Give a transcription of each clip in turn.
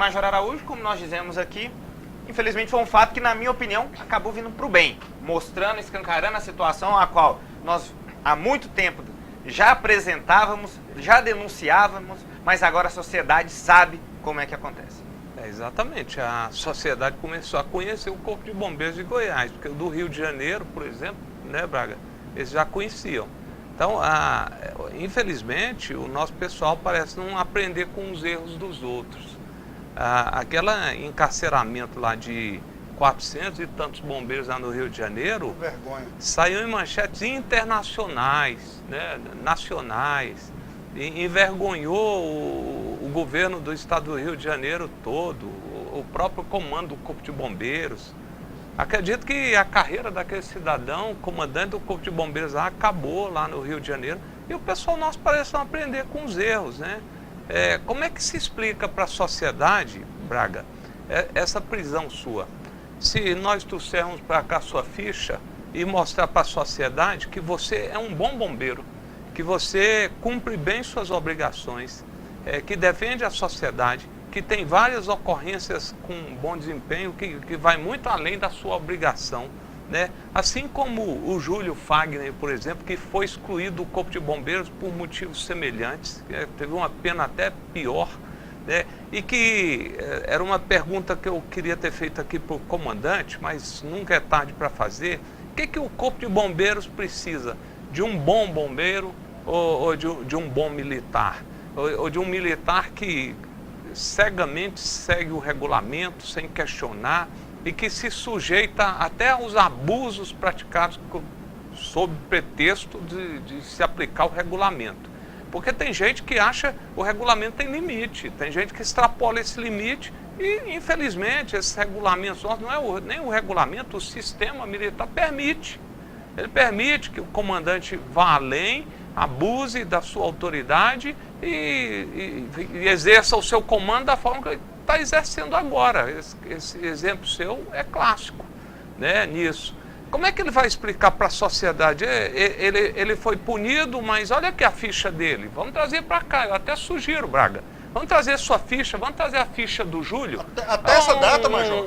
Major Araújo, como nós dizemos aqui, infelizmente foi um fato que, na minha opinião, acabou vindo para o bem, mostrando, escancarando a situação a qual nós, há muito tempo, já apresentávamos, já denunciávamos, mas agora a sociedade sabe como é que acontece. Exatamente, a sociedade começou a conhecer o Corpo de Bombeiros de Goiás, porque o do Rio de Janeiro, por exemplo, né, Braga, eles já conheciam. Então, infelizmente, o nosso pessoal parece não aprender com os erros dos outros. Aquele encarceramento lá de 400 e tantos bombeiros lá no Rio de Janeiro, vergonha, saiu em manchetes internacionais, né, nacionais, e envergonhou o governo do estado do Rio de Janeiro todo, o próprio comando do Corpo de Bombeiros. Acredito que a carreira daquele cidadão, comandante do Corpo de Bombeiros lá, acabou lá no Rio de Janeiro, e o pessoal nosso parece não aprender com os erros, né? Como é que se explica para a sociedade, Braga, essa prisão sua? Se nós trouxermos para cá sua ficha e mostrar para a sociedade que você é um bom bombeiro, que você cumpre bem suas obrigações, que defende a sociedade, que tem várias ocorrências com bom desempenho, que vai muito além da sua obrigação, né? Assim como o Júlio Fagner, por exemplo, que foi excluído do Corpo de Bombeiros por motivos semelhantes, teve uma pena até pior, né? E que era uma pergunta que eu queria ter feito aqui para o comandante, mas nunca é tarde para fazer. O que o Corpo de Bombeiros precisa? De um bom bombeiro ou de um bom militar? Ou de um militar que cegamente segue o regulamento sem questionar e que se sujeita até aos abusos praticados sob pretexto de se aplicar o regulamento. Porque tem gente que acha que o regulamento tem limite, tem gente que extrapola esse limite e, infelizmente, esses regulamentos, não é nem o regulamento, o sistema militar permite. Ele permite que o comandante vá além, abuse da sua autoridade e exerça o seu comando da forma que ele está exercendo agora. Esse exemplo seu é clássico, né, nisso. Como é que ele vai explicar para a sociedade? Ele foi punido, mas olha aqui a ficha dele. Vamos trazer para cá, eu até sugiro, Braga. Vamos trazer sua ficha, vamos trazer a ficha do Júlio. Até essa data, Major.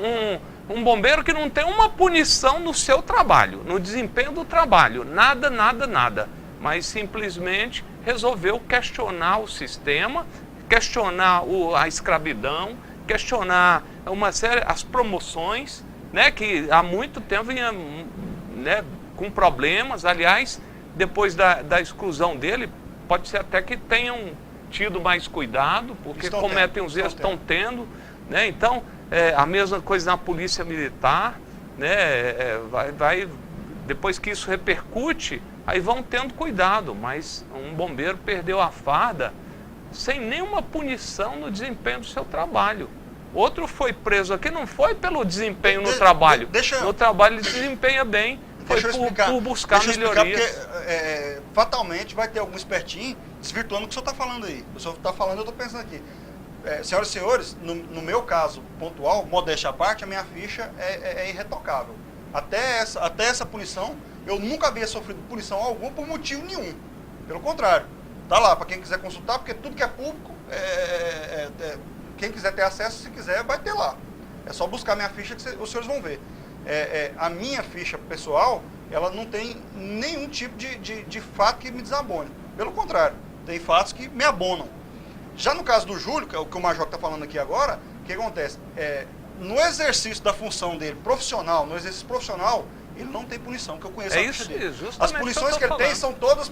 Um bombeiro que não tem uma punição no seu trabalho, no desempenho do trabalho. Nada, nada, nada. Mas simplesmente resolveu questionar o sistema, questionar a escravidão, questionar uma série, as promoções, né, que há muito tempo vinha, né, com problemas. Aliás, depois da exclusão dele, pode ser até que tenham tido mais cuidado, porque cometem os erros, estão tendo, né? Então, a mesma coisa na polícia militar, né? Depois que isso repercute, aí vão tendo cuidado, mas um bombeiro perdeu a farda sem nenhuma punição no desempenho do seu trabalho. Outro foi preso aqui, não foi pelo desempenho no trabalho. No trabalho ele desempenha bem, foi por buscar melhorias. Porque fatalmente vai ter algum espertinho desvirtuando o que o senhor está falando aí. O senhor está falando, eu estou pensando aqui. Senhoras e senhores, no meu caso pontual, modéstia à parte, a minha ficha é irretocável. Até essa punição, eu nunca havia sofrido punição alguma por motivo nenhum. Pelo contrário, tá lá para quem quiser consultar, porque tudo que é público, quem quiser ter acesso, se quiser, vai ter lá. É só buscar minha ficha que os senhores vão ver. A minha ficha pessoal, ela não tem nenhum tipo de fato que me desabone. Pelo contrário, tem fatos que me abonam. Já no caso do Júlio, que é o que o Major está falando aqui agora, o que acontece? No exercício da função dele profissional, no exercício profissional, ele não tem punição, que eu conheço a ficha dele. As punições que ele tem são todas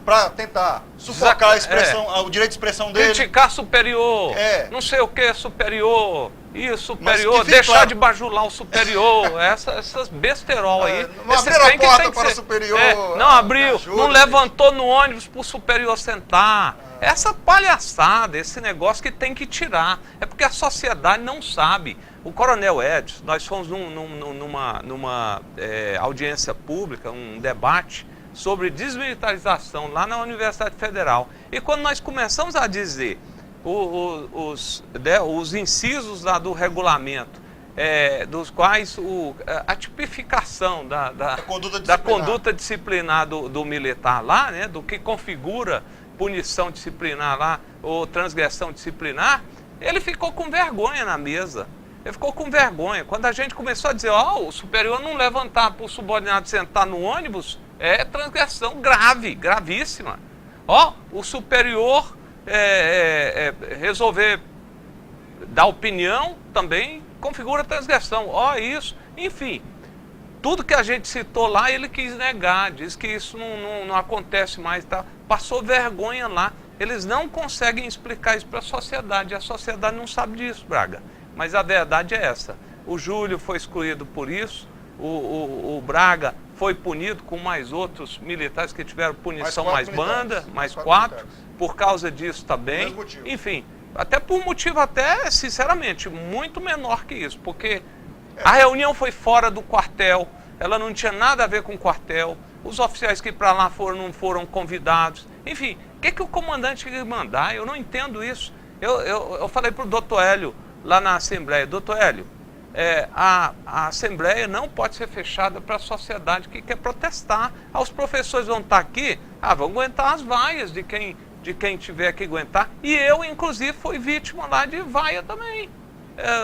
para tentar sufocar a expressão, o direito de expressão dele. Criticar superior, não sei o que superior, superior, deixar claro de bajular o superior, essas besterol aí. Não abriu a porta para o superior. Não abriu, não levantou no ônibus para o superior sentar. Essa palhaçada, esse negócio que tem que tirar. É porque a sociedade não sabe. O Coronel Edson, nós fomos numa audiência pública, um debate sobre desmilitarização lá na Universidade Federal. E quando nós começamos a dizer os incisos lá do regulamento, dos quais a tipificação da conduta disciplinar do militar lá, né, do que configura punição disciplinar lá, ou transgressão disciplinar, ele ficou com vergonha na mesa. Ele ficou com vergonha. Quando a gente começou a dizer, o superior não levantar para o subordinado sentar no ônibus, é transgressão grave, gravíssima. O superior resolver dar opinião também configura transgressão. Isso. Enfim, tudo que a gente citou lá, ele quis negar, diz que isso não acontece mais. Tá? Passou vergonha lá. Eles não conseguem explicar isso para a sociedade. A sociedade não sabe disso, Braga. Mas a verdade é essa. O Júlio foi excluído por isso, o Braga foi punido com mais outros militares que tiveram punição mais banda, mais quatro, por causa disso também. Enfim, até por motivo até, sinceramente, muito menor que isso, porque a reunião foi fora do quartel, ela não tinha nada a ver com o quartel, os oficiais que para lá não foram convidados. Enfim, o que o comandante queria mandar? Eu não entendo isso. Eu falei para o doutor Hélio, lá na Assembleia, doutor Hélio, a Assembleia não pode ser fechada para a sociedade que quer protestar. Os professores vão estar aqui, vão aguentar as vaias de quem tiver que aguentar. E eu, inclusive, fui vítima lá de vaia também.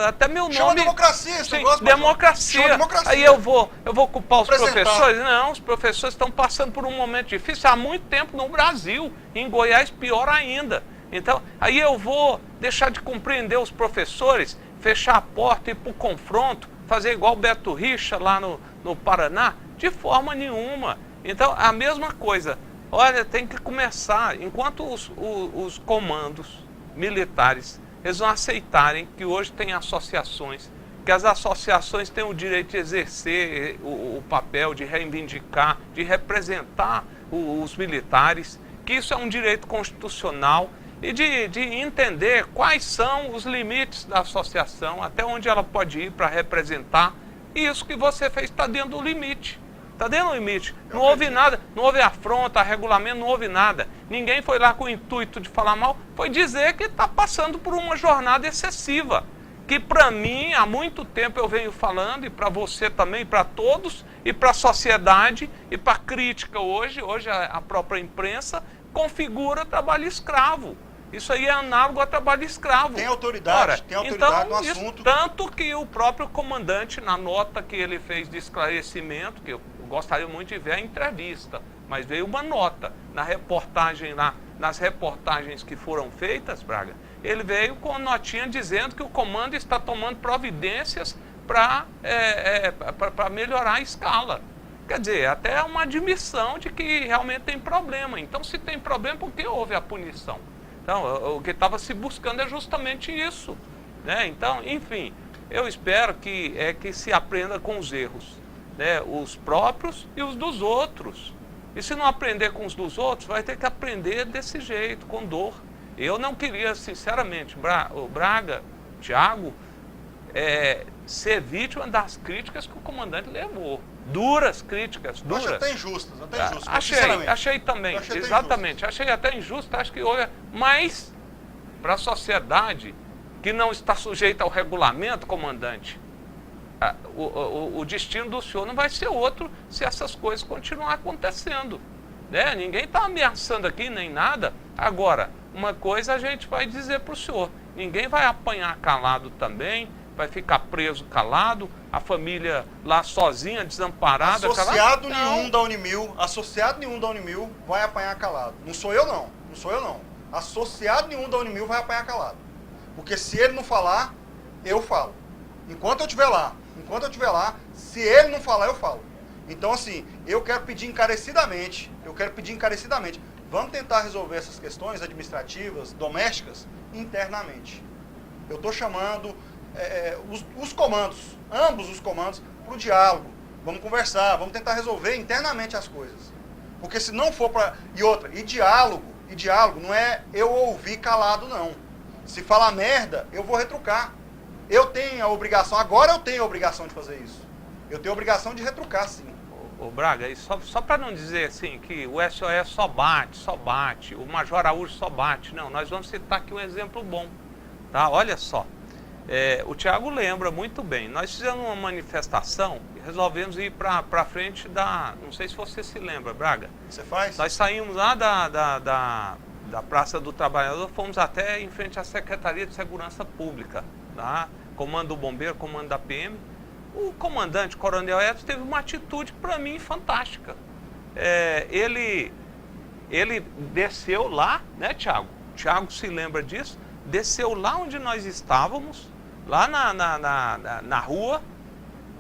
Até meu nome... Chama democracia, sim, democracia. Aí eu vou culpar os professores? Não, os professores estão passando por um momento difícil há muito tempo no Brasil. Em Goiás, pior ainda. Então, aí eu vou deixar de compreender os professores, fechar a porta, ir para o confronto, fazer igual o Beto Richa lá no Paraná? De forma nenhuma. Então, a mesma coisa. Olha, tem que começar, enquanto os comandos militares, eles não aceitarem que hoje tem associações, que as associações têm o direito de exercer o papel de reivindicar, de representar os militares, que isso é um direito constitucional, e de entender quais são os limites da associação, até onde ela pode ir para representar. E isso que você fez está dentro do limite. Está dentro do limite. Não houve nada, não houve afronta, regulamento, não houve nada. Ninguém foi lá com o intuito de falar mal, foi dizer que está passando por uma jornada excessiva. Que para mim, há muito tempo eu venho falando, e para você também, para todos, e para a sociedade, e para a crítica hoje a própria imprensa configura trabalho escravo. Isso aí é análogo a trabalho escravo. Tem autoridade, então, no assunto. Tanto que o próprio comandante, na nota que ele fez de esclarecimento, que eu gostaria muito de ver a entrevista, mas veio uma nota na reportagem lá, nas reportagens que foram feitas, Braga, ele veio com notinha dizendo que o comando está tomando providências para melhorar a escala. Quer dizer, até uma admissão de que realmente tem problema. Então, se tem problema, por que houve a punição? Então, o que estava se buscando é justamente isso. Né? Então, enfim, eu espero que se aprenda com os erros. Né? Os próprios e os dos outros. E se não aprender com os dos outros, vai ter que aprender desse jeito, com dor. Eu não queria, sinceramente, o Braga, Thiago, ser vítima das críticas que o comandante levou. Duras críticas, duras. Acho até injustas, Achei também, exatamente. Achei até injusto, acho que houve. Mas, para a sociedade que não está sujeita ao regulamento, comandante, o destino do senhor não vai ser outro se essas coisas continuarem acontecendo. Né? Ninguém está ameaçando aqui, nem nada. Agora, uma coisa a gente vai dizer para o senhor, ninguém vai apanhar calado também, vai ficar preso calado, a família lá sozinha, desamparada. Associado nenhum da Unimil vai apanhar calado. Não sou eu não. Associado nenhum da Unimil vai apanhar calado. Porque se ele não falar, eu falo. Enquanto eu estiver lá, se ele não falar, eu falo. Então, assim, eu quero pedir encarecidamente, vamos tentar resolver essas questões administrativas, domésticas, internamente. Eu estou chamando os comandos, ambos os comandos, para o diálogo. Vamos conversar, vamos tentar resolver internamente as coisas. Porque se não for para... E diálogo não é eu ouvir calado, não. Se falar merda, eu vou retrucar. Eu tenho a obrigação de fazer isso. Eu tenho a obrigação de retrucar, sim. Ô Braga, e só para não dizer assim que o SOS só bate, o Major Araújo só bate. Não, nós vamos citar aqui um exemplo bom. Tá? Olha só. O Thiago lembra muito bem. Nós fizemos uma manifestação e resolvemos ir para frente da... Não sei se você se lembra, Braga. Você faz? Nós saímos lá da Praça do Trabalhador, fomos até em frente à Secretaria de Segurança Pública, tá? Comando do Bombeiro, comando da PM. O comandante, Coronel Edson, teve uma atitude, para mim, fantástica. Ele desceu lá, né, Tiago? Tiago se lembra disso, desceu lá onde nós estávamos, lá na rua,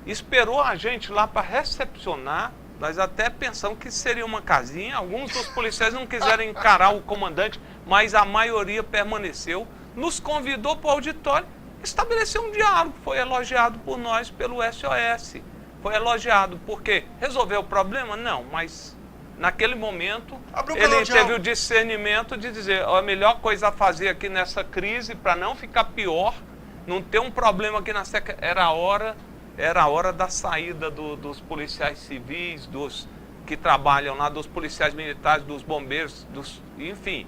esperou a gente lá para recepcionar. Nós até pensamos que seria uma casinha. Alguns dos policiais não quiseram encarar o comandante, mas a maioria permaneceu. Nos convidou para o auditório, estabeleceu um diálogo. Foi elogiado por nós, pelo SOS. Foi elogiado porque resolveu o problema? Não, mas naquele momento ele teve o discernimento de dizer: a melhor coisa a fazer aqui nessa crise, para não ficar pior, não ter um problema aqui na seca, era a hora da saída dos policiais civis, dos que trabalham lá, dos policiais militares, dos bombeiros, enfim,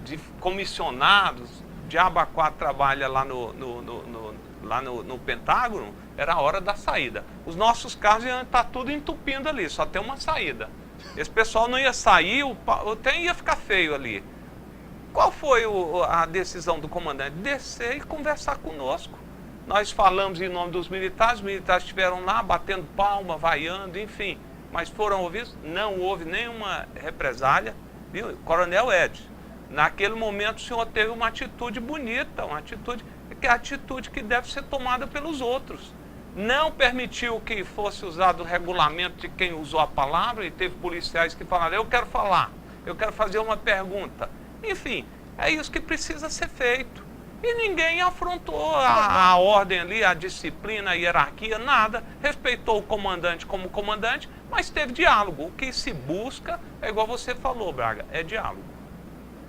de comissionados. Diabo 4 trabalha lá no Pentágono, era a hora da saída. Os nossos carros iam estar tudo entupindo ali, só tem uma saída. Esse pessoal não ia sair, o trem ia ficar feio ali. Qual foi a decisão do comandante? Descer e conversar conosco. Nós falamos em nome dos militares, os militares estiveram lá batendo palma, vaiando, enfim. Mas foram ouvidos? Não houve nenhuma represália. Viu? Coronel Edson, naquele momento o senhor teve uma atitude bonita, uma atitude que deve ser tomada pelos outros. Não permitiu que fosse usado o regulamento de quem usou a palavra, e teve policiais que falaram: eu quero falar, eu quero fazer uma pergunta. Enfim, é isso que precisa ser feito. E ninguém afrontou a ordem ali, a disciplina, a hierarquia, nada. Respeitou o comandante como comandante, mas teve diálogo. O que se busca, é igual você falou, Braga, é diálogo.